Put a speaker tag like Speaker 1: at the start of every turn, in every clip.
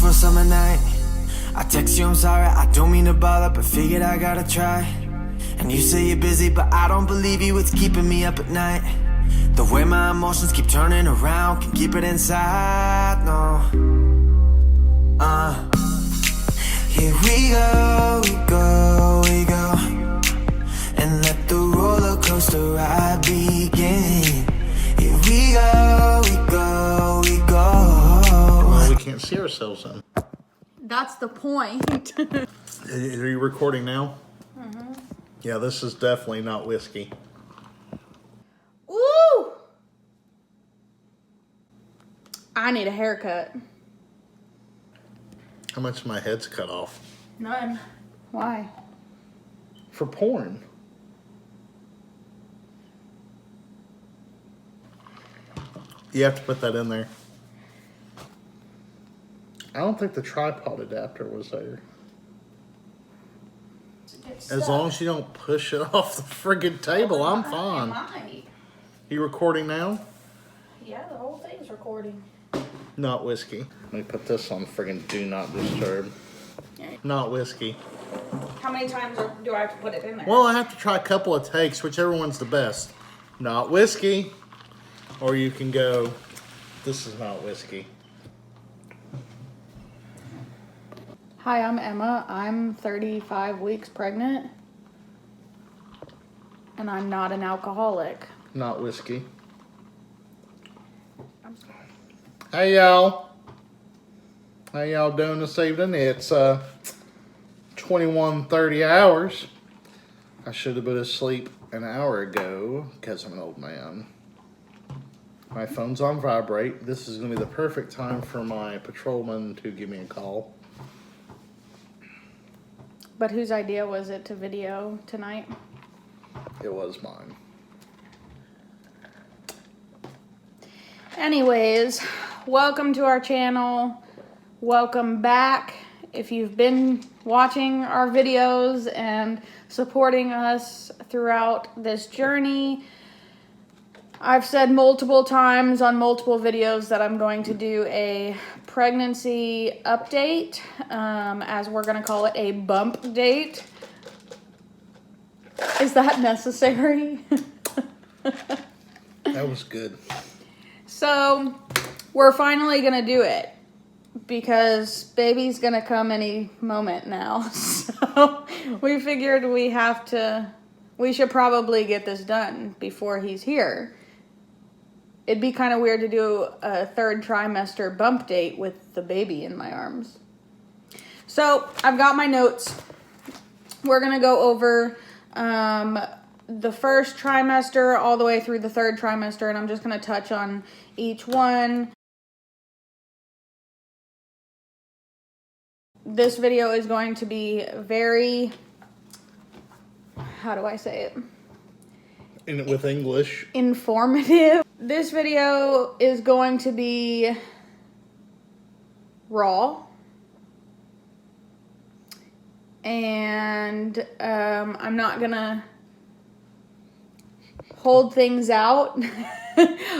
Speaker 1: for a summer night. I text you, I'm sorry, I don't mean to bother, but figured I gotta try. And you say you're busy, but I don't believe you, it's keeping me up at night. The way my emotions keep turning around, can keep it inside, no. Here we go, we go, we go. And let the roller coaster ride begin. Here we go, we go, we go.
Speaker 2: Well, we can't see ourselves then.
Speaker 3: That's the point.
Speaker 2: Are you recording now?
Speaker 3: Mm-hmm.
Speaker 2: Yeah, this is definitely not whiskey.
Speaker 3: Ooh! I need a haircut.
Speaker 2: How much of my head's cut off?
Speaker 3: None. Why?
Speaker 2: For porn. You have to put that in there. I don't think the tripod adapter was there. As long as you don't push it off the friggin' table, I'm fine. You recording now?
Speaker 3: Yeah, the whole thing's recording.
Speaker 2: Not whiskey. Let me put this on friggin' do not disturb. Not whiskey.
Speaker 3: How many times do I have to put it in there?
Speaker 2: Well, I have to try a couple of takes, whichever one's the best. Not whiskey. Or you can go, this is not whiskey.
Speaker 3: Hi, I'm Emma. I'm 35 weeks pregnant. And I'm not an alcoholic.
Speaker 2: Not whiskey. I'm sorry. Hey, y'all. How y'all doing this evening? It's 21:30 hours. I should have been asleep an hour ago because I'm an old man. My phone's on vibrate. This is going to be the perfect time for my patrolman to give me a call.
Speaker 3: But whose idea was it to video tonight?
Speaker 2: It was mine.
Speaker 3: Anyways, welcome to our channel. Welcome back. If you've been watching our videos and supporting us throughout this journey, I've said multiple times on multiple videos that I'm going to do a pregnancy update, as we're going to call it a bump date. Is that necessary?
Speaker 2: That was good.
Speaker 3: So, we're finally going to do it because baby's going to come any moment now. So, we figured we should probably get this done before he's here. It'd be kind of weird to do a third trimester bump date with the baby in my arms. So, I've got my notes. We're going to go over the first trimester all the way through the third trimester, and I'm just going to touch on each one. This video is going to be very, how do I say it?
Speaker 2: With English.
Speaker 3: Informative. This video is going to be raw. And I'm not gonna hold things out.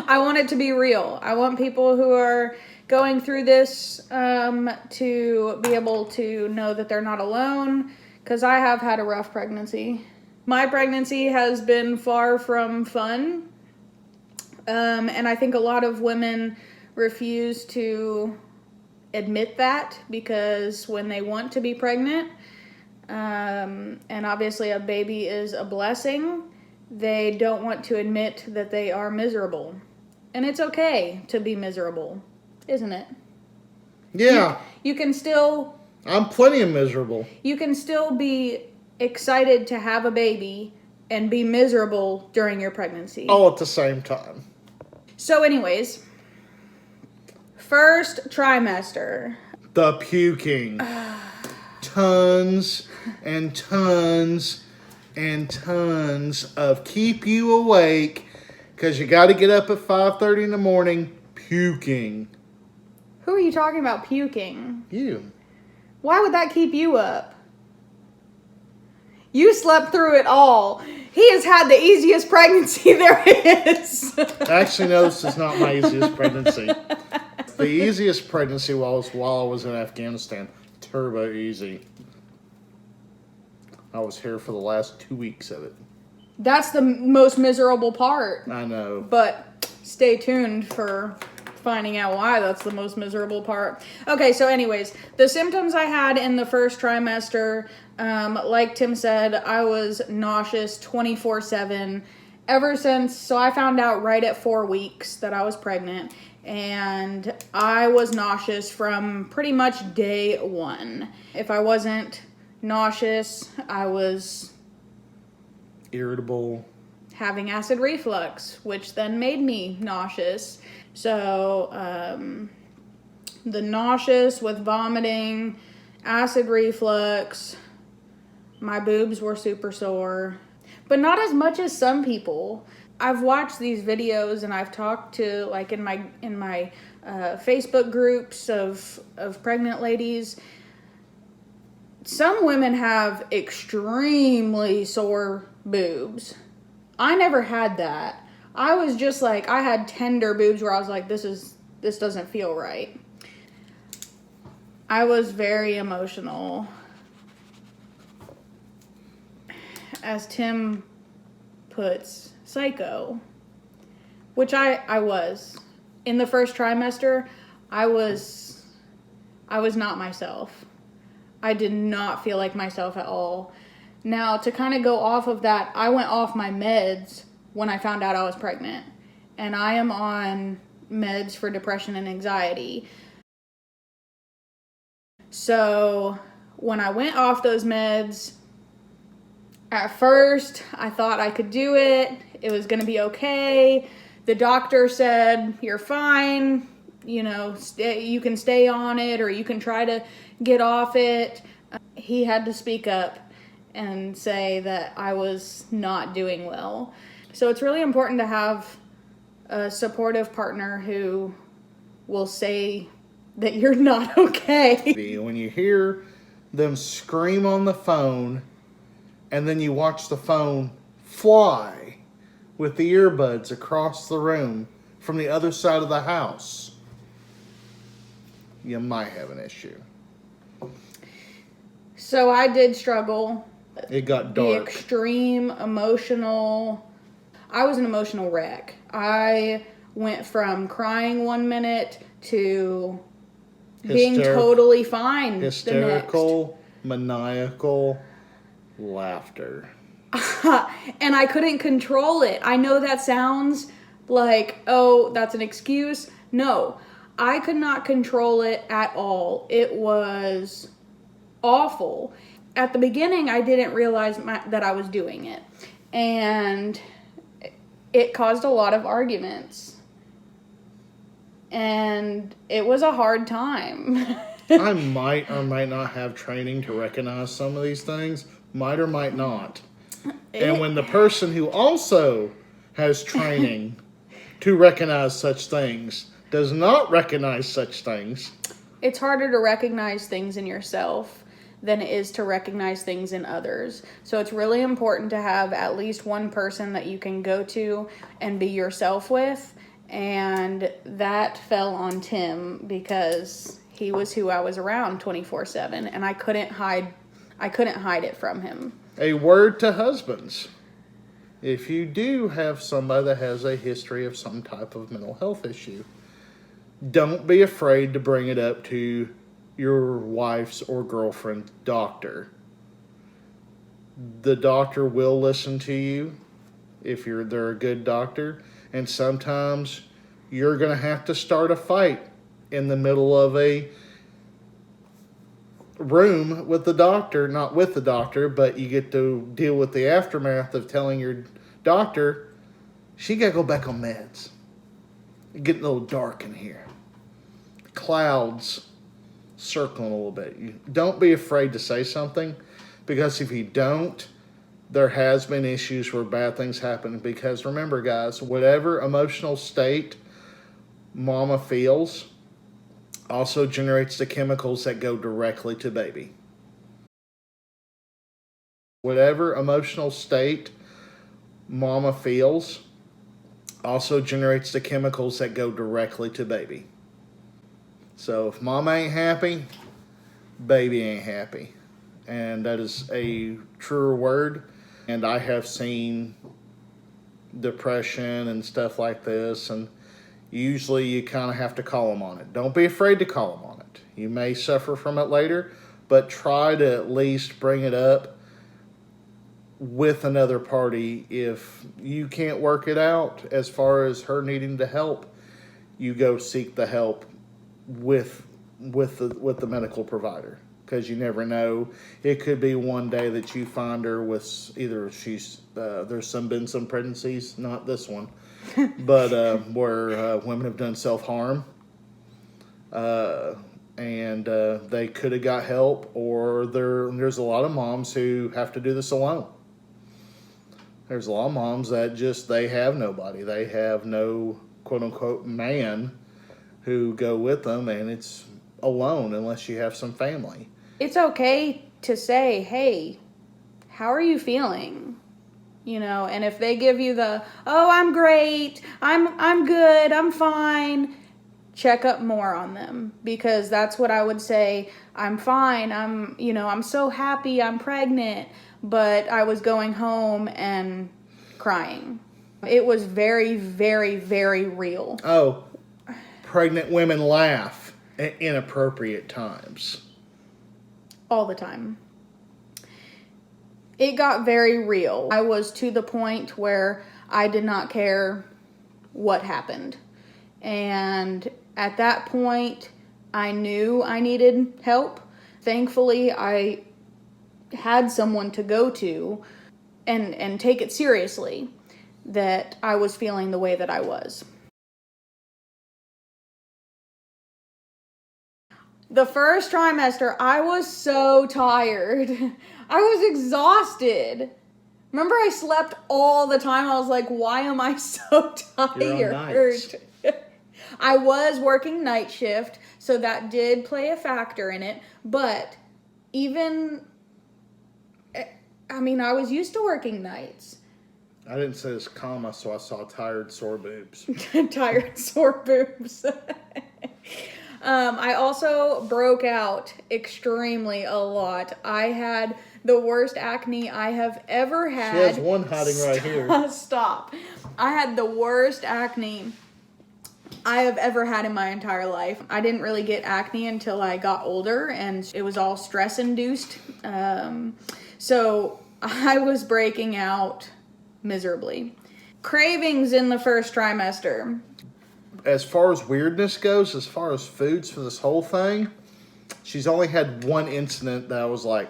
Speaker 3: I want it to be real. I want people who are going through this to be able to know that they're not alone, because I have had a rough pregnancy. My pregnancy has been far from fun, and I think a lot of women refuse to admit that because when they want to be pregnant, and obviously a baby is a blessing, they don't want to admit that they are miserable. And it's okay to be miserable, isn't it?
Speaker 2: Yeah.
Speaker 3: You can still...
Speaker 2: I'm plenty of miserable.
Speaker 3: You can still be excited to have a baby and be miserable during your pregnancy.
Speaker 2: All at the same time.
Speaker 3: So anyways, first trimester.
Speaker 2: The puking. Tons and tons and tons of keep you awake because you got to get up at 5:30 in the morning puking.
Speaker 3: Who are you talking about puking?
Speaker 2: You.
Speaker 3: Why would that keep you up? You slept through it all. He has had the easiest pregnancy there is.
Speaker 2: Actually, no, this is not my easiest pregnancy. the easiest pregnancy while I was in Afghanistan. Turbo easy. I was here for the last 2 weeks of it.
Speaker 3: That's the most miserable part.
Speaker 2: I know.
Speaker 3: But stay tuned for finding out why that's the most miserable part. Okay, so anyways, the symptoms I had in the first trimester, like Tim said, I was nauseous 24/7 ever since. So I found out right at 4 weeks that I was pregnant, and I was nauseous from pretty much day one. If I wasn't nauseous, I was
Speaker 2: irritable,
Speaker 3: having acid reflux, which then made me nauseous. So the nauseous with vomiting, acid reflux, my boobs were super sore, but not as much as some people. I've watched these videos and I've talked to, like, in my Facebook groups of pregnant ladies. Some women have extremely sore boobs. I never had that. I was just like, I had tender boobs where I was like, this doesn't feel right. I was very emotional. As Tim puts, psycho. Which I was. In the first trimester, I was not myself. I did not feel like myself at all. Now, to kind of go off of that, I went off my meds when I found out I was pregnant. And I am on meds for depression and anxiety. So, when I went off those meds, at first, I thought I could do it. It was going to be okay. The doctor said, you're fine. You know, you can stay on it or you can try to get off it. He had to speak up and say that I was not doing well. So it's really important to have a supportive partner who will say that you're not okay.
Speaker 2: When you hear them scream on the phone and then you watch the phone fly with the earbuds across the room from the other side of the house, you might have an issue.
Speaker 3: So I did struggle.
Speaker 2: It got dark.
Speaker 3: The extreme emotional. I was an emotional wreck. I went from crying 1 minute to being totally fine.
Speaker 2: Hysterical, maniacal laughter.
Speaker 3: And I couldn't control it. I know that sounds like, oh, that's an excuse. No, I could not control it at all. It was awful. At the beginning, I didn't realize that I was doing it. And it caused a lot of arguments. And it was a hard time.
Speaker 2: I might or might not have training to recognize some of these things. Might or might not. And when the person who also has training to recognize such things does not recognize such things.
Speaker 3: It's harder to recognize things in yourself than it is to recognize things in others. So it's really important to have at least one person that you can go to and be yourself with. And that fell on Tim because he was who I was around 24/7, and I couldn't hide it from him.
Speaker 2: A word to husbands. If you do have somebody that has a history of some type of mental health issue, don't be afraid to bring it up to your wife's or girlfriend's doctor. The doctor will listen to you if they're a good doctor, and sometimes you're going to have to start a fight in the middle of a room with the doctor, not with the doctor, but you get to deal with the aftermath of telling your doctor, she got to go back on meds. It's getting a little dark in here. Clouds circling a little bit. Don't be afraid to say something, because if you don't, there has been issues where bad things happen. Because remember, guys, whatever emotional state mama feels also generates the chemicals that go directly to baby. Whatever emotional state mama feels also generates the chemicals that go directly to baby. So if mom ain't happy, baby ain't happy. And that is a truer word. And I have seen depression and stuff like this, and usually you kind of have to call them on it. Don't be afraid to call them on it. You may suffer from it later, but try to at least bring it up with another party. If you can't work it out as far as her needing to help, you go seek the help with the medical provider, because you never know. It could be one day that you find her with either she's there's been some pregnancies, not this one, but where women have done self-harm, and they could have got help, or there's a lot of moms who have to do this alone. There's a lot of moms that they have nobody. They have no quote-unquote man who go with them, and it's alone unless you have some family.
Speaker 3: It's okay to say, hey, how are you feeling? You know, and if they give you the, oh, I'm great, I'm good, I'm fine, check up more on them, because that's what I would say. I'm fine, I'm so happy, I'm pregnant, but I was going home and crying. It was very, very, very real.
Speaker 2: Oh, pregnant women laugh at inappropriate times.
Speaker 3: All the time. It got very real. I was to the point where I did not care what happened. And at that point, I knew I needed help. Thankfully, I had someone to go to and take it seriously that I was feeling the way that I was. The first trimester, I was so tired. I was exhausted. Remember, I slept all the time. I was like, why am I so tired?
Speaker 2: You're on nights.
Speaker 3: I was working night shift, so that did play a factor in it. But I was used to working nights.
Speaker 2: I didn't say this comma, so I saw tired, sore boobs.
Speaker 3: Tired, sore boobs. I also broke out extremely a lot. I had the worst acne I have ever had.
Speaker 2: She has one hiding right here.
Speaker 3: Stop. I had the worst acne I have ever had in my entire life. I didn't really get acne until I got older, and it was all stress-induced. So I was breaking out miserably. Cravings in the first trimester.
Speaker 2: As far as weirdness goes, as far as foods for this whole thing, she's only had one incident that I was like,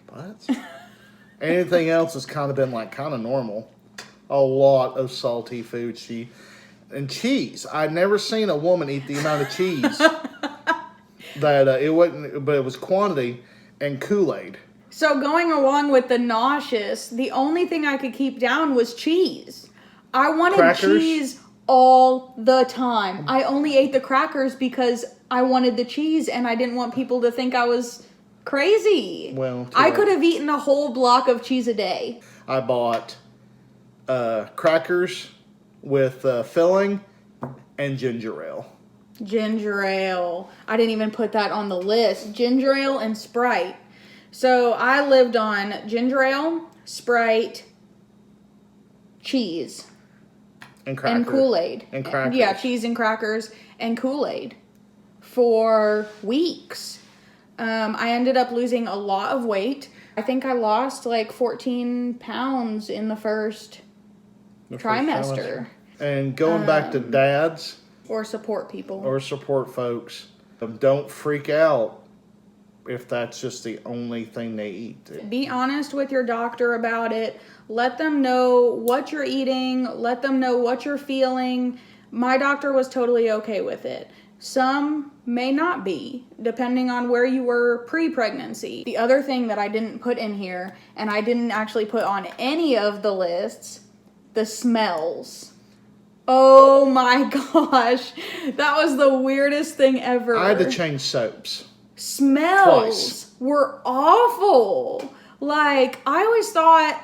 Speaker 2: what? Anything else has kind of been kind of normal. A lot of salty food. And cheese. I'd never seen a woman eat the amount of cheese that it wasn't, but it was quantity, and Kool-Aid.
Speaker 3: So going along with the nauseous, the only thing I could keep down was cheese. I wanted
Speaker 2: Crackers.
Speaker 3: Cheese all the time. I only ate the crackers because I wanted the cheese, and I didn't want people to think I was crazy.
Speaker 2: Well,
Speaker 3: I could have eaten a whole block of cheese a day.
Speaker 2: I bought crackers with filling and ginger ale.
Speaker 3: Ginger ale. I didn't even put that on the list. Ginger ale and Sprite. So I lived on ginger ale, Sprite, cheese.
Speaker 2: And crackers.
Speaker 3: And Kool-Aid.
Speaker 2: And crackers.
Speaker 3: Yeah, cheese and crackers and Kool-Aid for weeks. I ended up losing a lot of weight. I think I lost 14 pounds in the first trimester.
Speaker 2: And going back to dads.
Speaker 3: Or support people.
Speaker 2: Or support folks. Don't freak out if that's just the only thing they eat.
Speaker 3: Be honest with your doctor about it. Let them know what you're eating. Let them know what you're feeling. My doctor was totally okay with it. Some may not be, depending on where you were pre-pregnancy. The other thing that I didn't put in here, and I didn't actually put on any of the lists, the smells. Oh my gosh. That was the weirdest thing ever.
Speaker 2: I had to change soaps.
Speaker 3: Smells were awful. I always thought,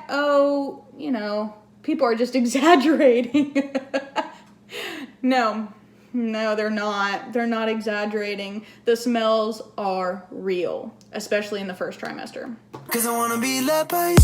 Speaker 3: people are just exaggerating. No, No, they're not. They're not exaggerating. The smells are real, especially in the first trimester.
Speaker 1: Cause I wanna be loved by you,